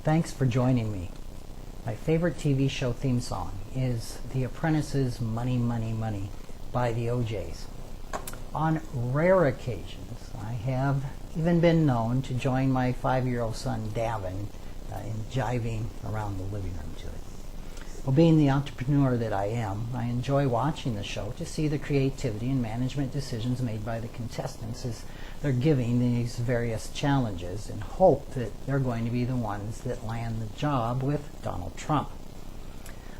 Thanks for joining me. My favorite TV show theme song is The Apprentice's Money, Money, Money by the OJs. On rare occasions, I have even been known to join my 5-year-old son, Davin, in jiving around the living room to it. Well, being the entrepreneur that I am, I enjoy watching the show to see the creativity and management decisions made by the contestants as they're giving these various challenges and hope that they're going to be the ones that land the job with Donald Trump.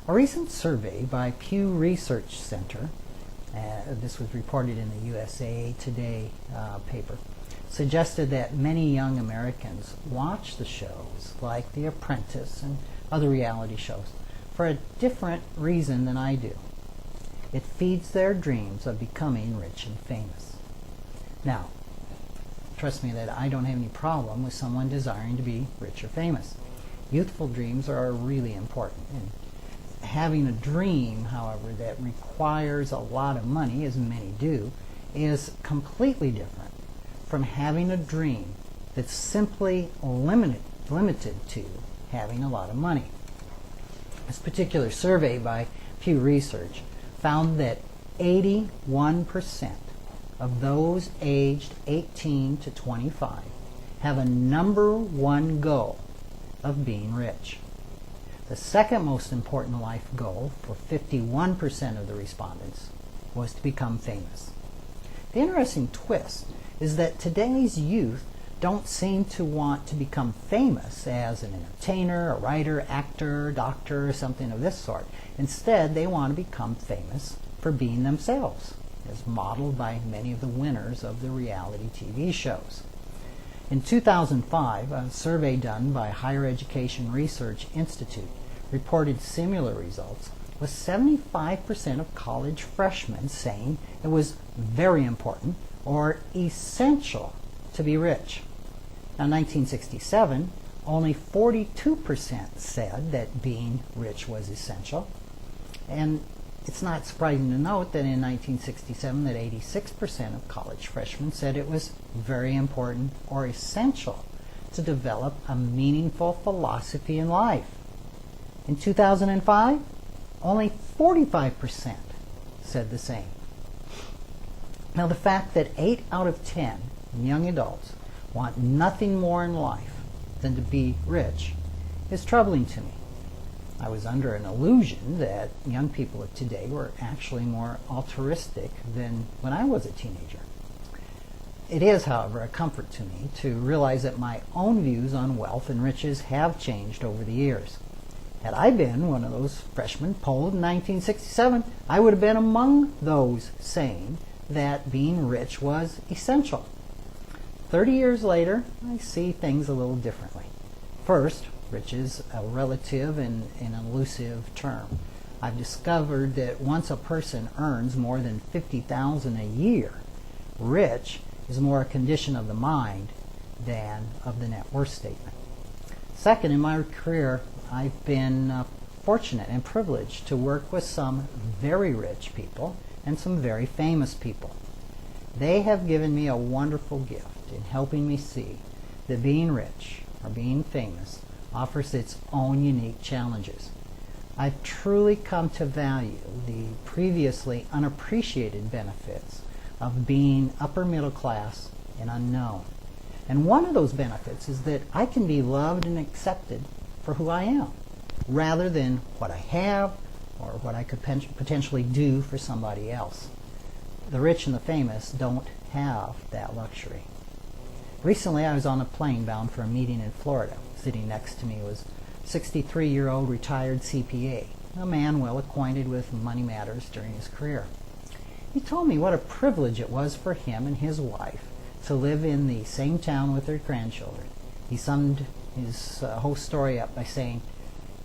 A recent survey by Pew Research Center, this was reported in the USA Today paper, suggested that many young Americans watch the shows like The Apprentice and other reality shows for a different reason than I do. It feeds their dreams of becoming rich and famous. Now, trust me that I don't have any problem with someone desiring to be rich or famous. Youthful dreams are really important. And having a dream, however, that requires a lot of money, as many do, is completely different from having a dream that's simply limited to having a lot of money. This particular survey by Pew Research found that 81% of those aged 18 to 25 have a number one goal of being rich. The second most important life goal for 51% of the respondents was to become famous. The interesting twist is that today's youth don't seem to want to become famous as an entertainer, a writer, actor, doctor, or something of this sort. Instead, they want to become famous for being themselves, as modeled by many of the winners of the reality TV shows. In 2005, a survey done by Higher Education Research Institute reported similar results, with 75% of college freshmen saying it was very important or essential to be rich. Now, in 1967, only 42% said that being rich was essential. And it's not surprising to note that in 1967 that 86% of college freshmen said it was very important or essential to develop a meaningful philosophy in life. In 2005, only 45% said the same. Now, the fact that 8 out of 10 young adults want nothing more in life than to be rich is troubling to me. I was under an illusion that young people of today were actually more altruistic than when I was a teenager. It is, however, a comfort to me to realize that my own views on wealth and riches have changed over the years. Had I been one of those freshmen polled in 1967, I would have been among those saying that being rich was essential. 30 years later, I see things a little differently. First, rich is a relative and an elusive term. I've discovered that once a person earns more than $50,000 a year, rich is more a condition of the mind than of the net worth statement. Second, in my career, I've been fortunate and privileged to work with some very rich people and some very famous people. They have given me a wonderful gift in helping me see that being rich or being famous offers its own unique challenges. I've truly come to value the previously unappreciated benefits of being upper middle class and unknown. And one of those benefits is that I can be loved and accepted for who I am, rather than what I have or what I could potentially do for somebody else. The rich and the famous don't have that luxury. Recently, I was on a plane bound for a meeting in Florida. Sitting next to me was a 63-year-old retired CPA, a man well acquainted with money matters during his career. He told me what a privilege it was for him and his wife to live in the same town with their grandchildren. He summed his whole story up by saying,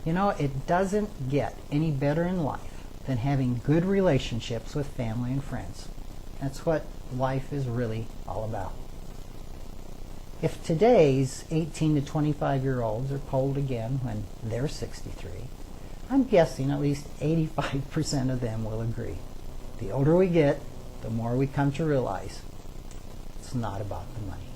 "You know, it doesn't get any better in life than having good relationships with family and friends. That's what life is really all about." If today's 18 to 25-year-olds are polled again when they're 63, I'm guessing at least 85% of them will agree. The older we get, the more we come to realize it's not about the money.